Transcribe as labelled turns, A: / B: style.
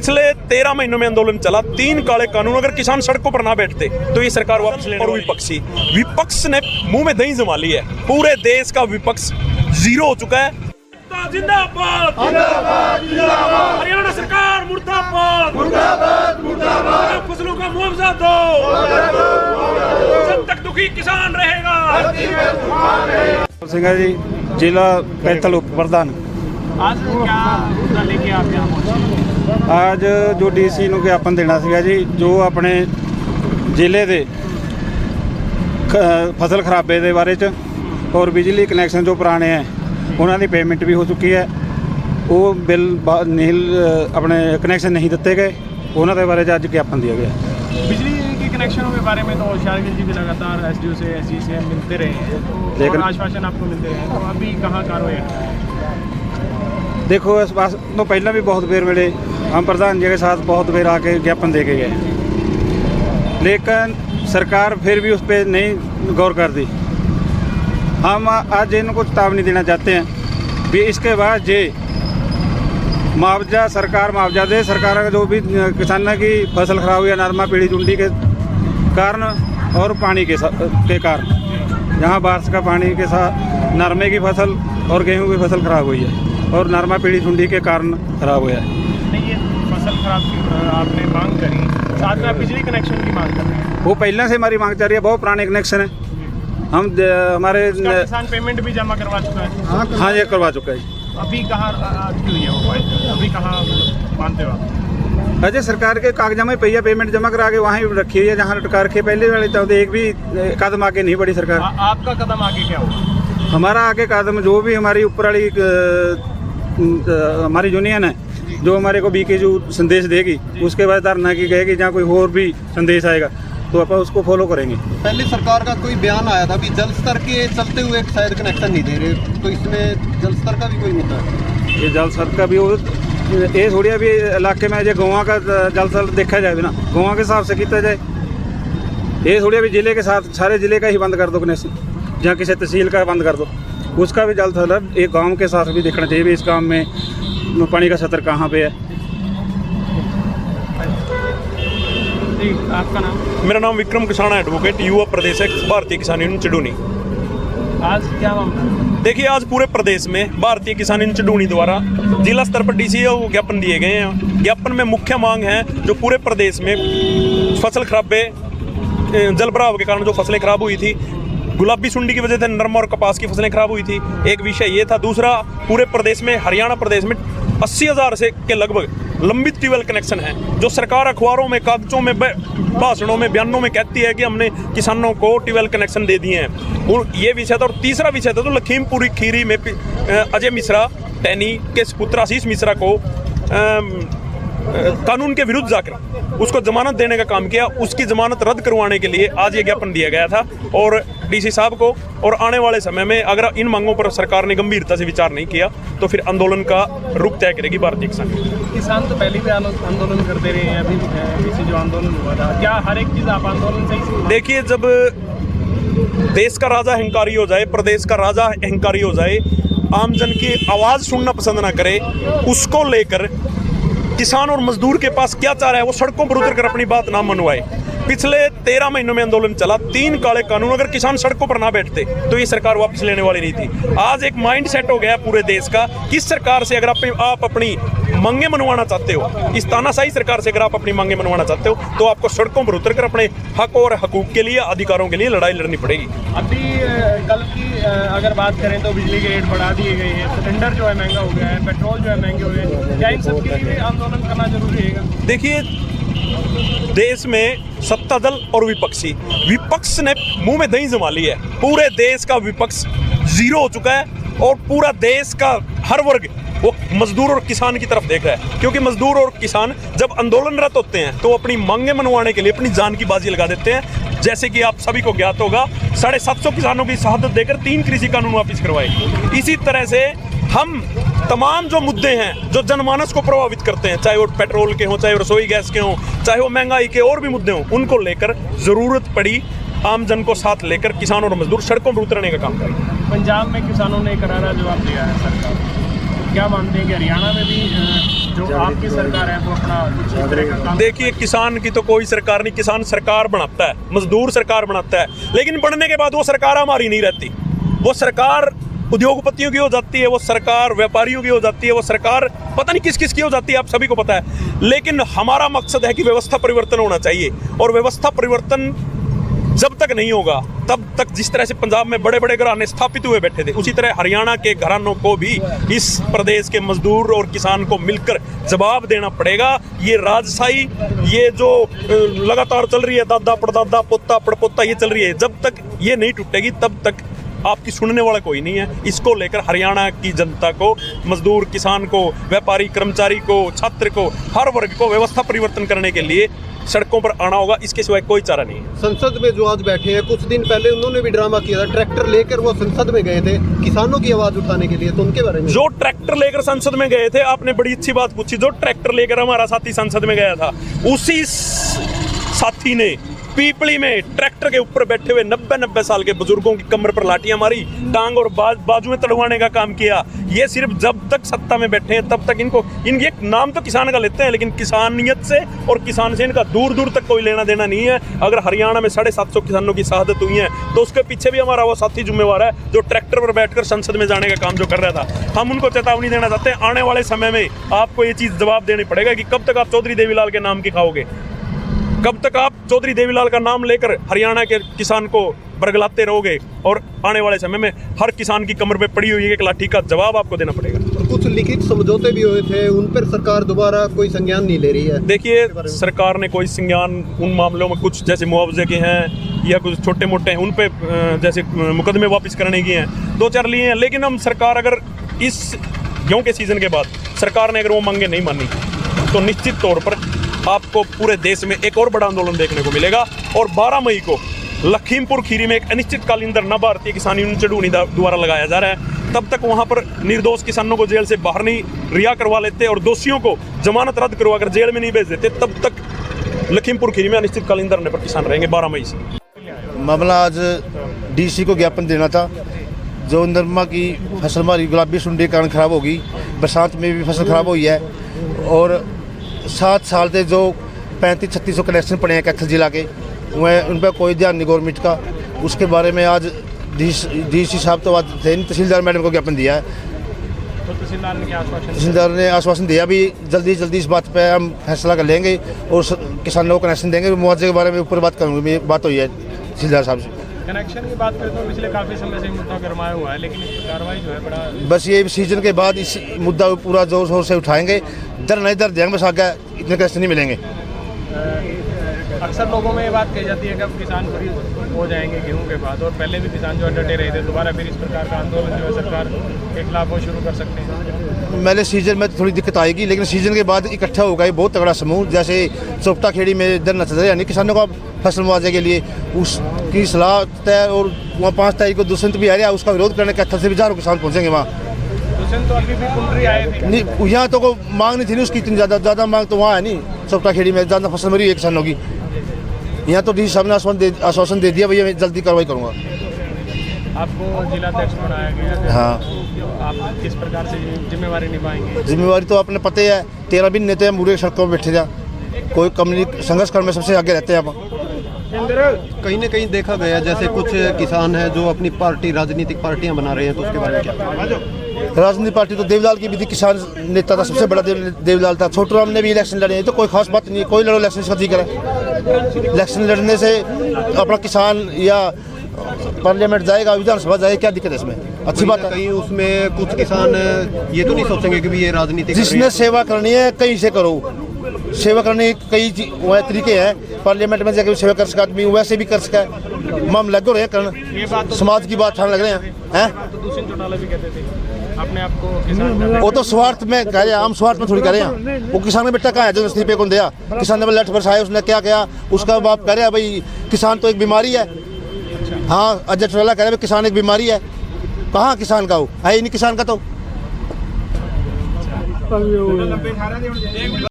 A: पिछले 13 महीनों में आंदोलन चला, 3 काले कानून। अगर किसान सड़कों पर ना बैठते तो ये सरकार वापस लेने। और विपक्ष ने मुंह में दही जमा ली है। पूरे देश का विपक्ष जीरो हो चुका है। जिंदाबाद जिंदाबाद जिंदाबाद, हरियाणा सरकार मुर्दाबाद मुर्दाबाद मुर्दाबाद, फसलों का मुआवजा दो, जब तक दुखी किसान रहेगा।
B: सिंह जी, जिला पैंथल उप प्रधान।
C: आज क्या मुद्दा लेके आप यहाँ पहुंचे?
B: आज जो डीसी ਨੂੰ ज्ञापन देना ਸੀਗਾ ਜੀ, ਜੋ ਆਪਣੇ ਜ਼ਿਲ੍ਹੇ ਦੇ ਫਸਲ ਖਰਾਬੇ ਦੇ ਬਾਰੇ ਚ ਔਰ ਬਿਜਲੀ ਕਨੈਕਸ਼ਨ ਜੋ ਪੁਰਾਣੇ ਹੈ ਉਹਨਾਂ ਦੀ ਪੇਮੈਂਟ ਵੀ ਹੋ ਚੁੱਕੀ ਹੈ। ਉਹ ਬਿੱਲ ਨੀਲ अपने कनेक्शन नहीं ਦਿੱਤੇ ਗਏ, ਉਹਨਾਂ ਦੇ ਬਾਰੇ ਚ ਅੱਜ ज्ञापन दिया गया।
C: बिजली के कनेक्शनों के बारे में तो शार्गिल जी भी लगातार एसडीओ से एसडी से मिलते रहे हैं, लेकिन आश्वासन आपको मिलते रहे हैं, तो अभी कहाँ कार्रवाई है?
B: देखो, इस बात तो पहले भी बहुत बेर मिले, हम प्रधान जी के साथ बहुत बेर आके ज्ञापन दे के गए, लेकिन सरकार फिर भी उस पर नहीं गौर करती। हम आज इनको चेतावनी देना चाहते हैं भी इसके बाद जे मुआवजा सरकार मुआवजा दे। सरकार का जो भी किसानों की फसल खराब हुई है नरमा पीढ़ी चुंडी के कारण और पानी के कारण, जहाँ बारिश का पानी के साथ नरमे की फसल और गेहूं की फसल खराब हुई है और नरमा पीढ़ी चुंडी के कारण खराब हुआ है।
C: नहीं, ये फसल खराब की आपने मांग करी, साथ में आप बिजली कनेक्शन की मांग कर रहे हैं।
B: वो पहले से हमारी मांग चल रही है, बहुत पुराने कनेक्शन है। हम हमारे
C: किसान पेमेंट भी जमा करवा चुका है।
B: हाँ, ये करवा चुका है।
C: अभी कहाँ हुई है वो? अभी कहाँ मानते हो आप?
B: अजय सरकार के कागजा में पहिया पेमेंट जमा करा के वहाँ रखी हुई है, जहाँ लटका रखी है पहले वाले। तो एक भी कदम आगे नहीं बढ़ी सरकार।
C: आपका कदम आगे क्या होगा?
B: हमारा आगे कदम जो भी हमारी ऊपर वाली हमारी यूनियन है, जो हमारे को बीके जो संदेश देगी, उसके बाद धरना की कहेगी, जहाँ कोई और भी संदेश आएगा तो आप उसको फॉलो करेंगे।
D: पहले सरकार का कोई बयान आया था कि जल स्तर के चलते हुए शायद कनेक्शन नहीं दे रहे, तो इसमें जल स्तर का भी कोई मुद्दा है?
B: ये जल स्तर का भी हो, ये थोड़ी अभी इलाके में जो गाँव का जल स्तर देखा जाए ना, गाँव के हिसाब से किया जाए। ये थोड़ी अभी जिले के साथ सारे जिले का ही बंद कर दो कनेक्शन, जहाँ किसी तहसील का बंद कर दो, उसका भी जल स्तर एक गाँव के साथ भी देखना चाहिए भी इस गाँव में पानी का स्तर कहाँ पे है।
C: आपका नाम?
A: मेरा नाम विक्रम किसाना एडवोकेट, युवा प्रदेशक, भारतीय किसान यूनियन चिडूनी।
C: आज क्या मामला?
A: देखिए, आज पूरे प्रदेश में भारतीय किसान यूनियन चिडूनी द्वारा जिला स्तर पर डीसीओ को ज्ञापन दिए गए हैं। ज्ञापन में मुख्य मांग है जो पूरे प्रदेश में फसल खराबे, जल भराव के कारण जो फसलें खराब हुई थी, गुलाबी सुंडी की वजह से नरमा और कपास की फसलें खराब हुई थी, एक विषय ये था। दूसरा, पूरे प्रदेश में, हरियाणा प्रदेश में 80,000 से के लगभग लंबित ट्यूबवेल कनेक्शन है, जो सरकार अखबारों में, कागजों में, भाषणों में, बयानों में कहती है कि हमने किसानों को ट्यूबवेल कनेक्शन दे दिए हैं। और ये विषय था। और तीसरा विषय था तो लखीमपुर खीरी में अजय मिश्रा टैनी के पुत्र आशीष मिश्रा को कानून के विरुद्ध जाकर उसको जमानत देने का काम किया। उसकी जमानत रद्द करवाने के लिए आज ये ज्ञापन दिया गया था और डीसी साहब को। और आने वाले समय में अगर इन मांगों पर सरकार ने गंभीरता से विचार नहीं किया तो फिर आंदोलन का रुख तय करेगी भारतीय
C: किसान। तो पहले भी आंदोलन करते रहे हैं, अभी जो आंदोलन हुआ था, क्या हर एक चीज़ आप आंदोलन से?
A: देखिए, जब देश का राजा अहंकारी हो जाए, प्रदेश का राजा अहंकारी हो जाए, आमजन की आवाज़ सुनना पसंद ना करे, उसको लेकर किसान और मजदूर के पास क्या चाह रहा है वो सड़कों पर उतरकर अपनी बात ना मनवाए। पिछले 13 महीनों में आंदोलन चला, 3 काले कानून। अगर किसान सड़कों पर ना बैठते तो ये सरकार वापस लेने वाली नहीं थी। आज एक माइंड सेट हो गया पूरे देश का कि इस सरकार से अगर आप अपनी मांगे मनवाना चाहते हो, इस तानाशाही सरकार से अगर आप अपनी मांगे मनवाना चाहते हो, तो आपको सड़कों पर उतरकर अपने हक और हकूक के लिए, अधिकारों के लिए लड़ाई लड़नी पड़ेगी।
C: अभी कल की अगर बात करें तो बिजली के रेट बढ़ा दिए गए हैं, सिलेंडर जो है महंगा हो गया है, पेट्रोल जो है महंगे हो गए हैं, क्या इन सब के लिए आंदोलन करना जरूरी है?
A: देखिए, देश में सत्ता दल और विपक्ष ने मुंह में दही जमा ली है। पूरे देश का विपक्ष जीरो हो चुका है और पूरा देश का हर वर्ग वो मजदूर और किसान की तरफ देख रहा है, क्योंकि मजदूर और किसान जब आंदोलनरत होते हैं तो अपनी मांगे मनवाने के लिए अपनी जान की बाजी लगा देते हैं। जैसे कि आप सभी को ज्ञात होगा, 750 किसानों की शहादत देकर 3 कृषि कानून वापस करवाए। इसी तरह से हम तमाम जो मुद्दे हैं जो जनमानस को प्रभावित करते हैं, चाहे वो पेट्रोल के हों, चाहे वो रसोई गैस के हों, चाहे वो महंगाई के और भी मुद्दे हों, उनको लेकर ज़रूरत पड़ी आम जन को साथ लेकर किसान और मजदूर सड़कों पर उतरने का काम करेंगे।
C: पंजाब में किसानों ने करारा जवाब दिया है सरकार, क्या मानते हैं कि हरियाणा में भी जो आपकी सरकार है वो अपना कुछ इस तरह का काम
A: देखिए, किसान की तो कोई सरकार नहीं, किसान सरकार बनाता है, मजदूर सरकार बनाता है, लेकिन बनने के बाद वो सरकार हमारी नहीं रहती। वो सरकार उद्योगपतियों की हो जाती है, वो सरकार व्यापारियों की हो जाती है, वो सरकार पता नहीं किस किस की हो जाती है, आप सभी को पता है। लेकिन हमारा मकसद है कि व्यवस्था परिवर्तन होना चाहिए, और व्यवस्था परिवर्तन जब तक नहीं होगा तब तक, जिस तरह से पंजाब में बड़े बड़े घराने स्थापित हुए बैठे थे, उसी तरह हरियाणा के घरानों को भी इस प्रदेश के मजदूर और किसान को मिलकर जवाब देना पड़ेगा। ये राजशाही, ये जो लगातार चल रही है, दादा पड़दादा पोता पड़पोता, ये चल रही है, जब तक ये नहीं टूटेगी तब तक आपकी सुनने वाला कोई नहीं है। इसको लेकर हरियाणा की जनता को, मजदूर किसान को, व्यापारी कर्मचारी को, छात्र को, हर वर्ग को व्यवस्था परिवर्तन करने के लिए सड़कों पर आना होगा, इसके सिवाय कोई चारा नहीं है।
D: संसद में जो आज बैठे हैं, कुछ दिन पहले उन्होंने भी ड्रामा किया था, ट्रैक्टर लेकर वो संसद में गए थे किसानों की आवाज उठाने के लिए, तो उनके बारे में
A: जो ट्रैक्टर लेकर संसद में गए थे, आपने बड़ी अच्छी बात पूछी, जो ट्रैक्टर लेकर हमारा साथी संसद में गया था, उसी साथी ने पीपली में ट्रैक्टर के ऊपर बैठे हुए 90 साल के बुजुर्गों की कमर पर लाठियां मारी, टांग और बाजू में तड़वाने का काम किया। ये सिर्फ जब तक सत्ता में बैठे हैं तब तक इनके एक नाम तो किसान का लेते हैं, लेकिन किसानियत से और किसान से इनका दूर दूर तक कोई लेना देना नहीं है। अगर हरियाणा में 750 किसानों की शहादत हुई है तो उसके पीछे भी हमारा वो साथी जिम्मेवार है, जो ट्रैक्टर पर बैठकर संसद में जाने का काम जो कर रहा था। हम उनको चेतावनी देना चाहते हैं, आने वाले समय में आपको ये चीज़ जवाब देनी पड़ेगा कि कब तक आप चौधरी देवीलाल के नाम की खाओगे, कब तक आप चौधरी देवीलाल का नाम लेकर हरियाणा के किसान को बरगलाते रहोगे, और आने वाले समय में हर किसान की कमर पे पड़ी हुई एक लाठी का जवाब आपको देना पड़ेगा।
D: कुछ लिखित समझौते भी हुए थे, उन पर सरकार दोबारा कोई संज्ञान नहीं ले रही है।
A: देखिए, सरकार ने कोई संज्ञान उन मामलों में, कुछ जैसे मुआवजे के हैं या कुछ छोटे मोटे हैं, उन पे जैसे मुकदमे वापस करने की हैं, 2-4 लिए हैं। लेकिन हम सरकार, अगर इस गेहूं के सीजन के बाद सरकार ने अगर वो मांगे नहीं मानी तो निश्चित तौर पर आपको पूरे देश में एक और बड़ा आंदोलन देखने को मिलेगा। और 12 मई को लखीमपुर खीरी में एक अनिश्चितकालीन धरना भारतीय किसान यूनियन चढ़ूनी द्वारा लगाया जा रहा है। तब तक वहां पर निर्दोष किसानों को जेल से बाहर नहीं रिहा करवा लेते और दोषियों को जमानत रद्द करवा कर जेल में नहीं भेज देते, तब तक लखीमपुर खीरी में अनिश्चितकालीन धरने पर किसान रहेंगे 12 मई से।
E: मामला आज डीसी को ज्ञापन देना था। जो नरमा की फसल हमारी गुलाबी सुंडी के कारण खराब होगी, बरसात में भी फसल खराब हुई है, और 7 साल से जो 3500-3600 कनेक्शन पड़े हैं कैथल जिला के, वह उन पर कोई ध्यान नहीं गवर्नमेंट का। उसके बारे में आज डीसी साहब तो आज थे नहीं, तहसीलदार मैडम को ज्ञापन दिया है।
C: तो
E: तहसीलदार ने आश्वासन दिया भी जल्दी इस बात पे हम फैसला कर लेंगे और किसानों को कनेक्शन देंगे। मुआवजे के बारे में ऊपर बात करूँगी, बात हुई है तहसीलदार साहब से।
C: कनेक्शन की बात करें तो पिछले काफ़ी समय से मुद्दा गरमाया हुआ है, लेकिन इस कार्रवाई जो है बड़ा,
E: बस ये सीजन के बाद इस मुद्दा पूरा जोर शोर से उठाएंगे, दर नहीं दर देंगे, बस आगे इतने कनेक्शन नहीं मिलेंगे।
C: अक्सर लोगों में ये बात कही जाती है कि अब किसान फ्री हो जाएंगे गेहूं के बाद, और पहले भी किसान जो डटे रहे थे, दोबारा फिर इस प्रकार का आंदोलन जो है सरकार के खिलाफ वो शुरू कर सकते हैं।
E: पहले सीजन में थोड़ी दिक्कत आएगी, लेकिन सीजन के बाद इकट्ठा होगा ये बहुत तगड़ा समूह, जैसे चौपटा खेड़ी में धरना चल रहा है, यानी किसानों का फसल मुआवजे के लिए उसकी सलाह तय, और वहाँ 5 तारीख को दुष्यंत भी आ रहा है, उसका विरोध करने कैथल से भी 1000 किसान पहुँचेंगे वहाँ।
C: दुष्यंत तो अभी भी कुंडरी आए थे
E: नहीं, यहाँ तो को मांग नहीं थी उसकी, इतनी ज़्यादा मांग तो वहाँ है नहीं। चौपटा खेड़ी में ज़्यादा फसल मरी है किसानों की, यहाँ तो डी साहब ने आश्वासन दे दिया, भैया मैं जल्दी कार्रवाई करूँगा।
C: आपको जिला अध्यक्ष बनाया गया,
E: हाँ,
C: आप किस प्रकार से जिम्मेवारी निभाएंगे?
E: जिम्मेवारी तो आपने पता ही है, 13 भी नेता पूरे सड़कों में बैठे थे, कोई कम्युनिटी संघर्ष करने में सबसे आगे रहते हैं आप।
D: कहीं ना कहीं देखा गया जैसे कुछ किसान हैं जो अपनी पार्टी, राजनीतिक पार्टियां बना रहे हैं, तो उसके बारे में क्या?
E: राजनीतिक पार्टी तो देवलाल की भी थी, किसान नेता था, सबसे बड़ा देवलाल था। छोटूराम ने भी इलेक्शन लड़े, तो कोई खास बात नहीं है, कोई लड़ो इलेक्शन से जी करे। इलेक्शन लड़ने से अपना किसान या पार्लियामेंट जाएगा, विधानसभा जाएगा, क्या दिक्कत है इसमें? अच्छी बात है।
D: कहीं उसमें कुछ किसान ये तो नहीं सोचेंगे कि ये राजनीति,
E: जिसने सेवा करनी है कहीं से करो, सेवा करने के कई तरीके हैं। पार्लियामेंट में जाकर सेवा कर सका आदमी, वैसे भी कर सका है। हम लगे रहे करना, समाज की बात ठान लग रहे हैं।
C: तो दुष्यंत चौटाला भी कहते थे अपने आप को किसान,
E: वो तो स्वार्थ में कह रहे हैं, हम स्वार्थ में थोड़ी कह रहे हैं। वो किसान का बेटा कहाँ है जो इस्तीफे कौन दिया? किसान ने लठ बरसाया, उसने क्या किया? उसका बाप कह रहा है भाई किसान तो एक बीमारी है। हाँ, अजय चौटाला कह रहे हैं किसान एक बीमारी है। कहाँ किसान का हो है ही नहीं, किसान का तो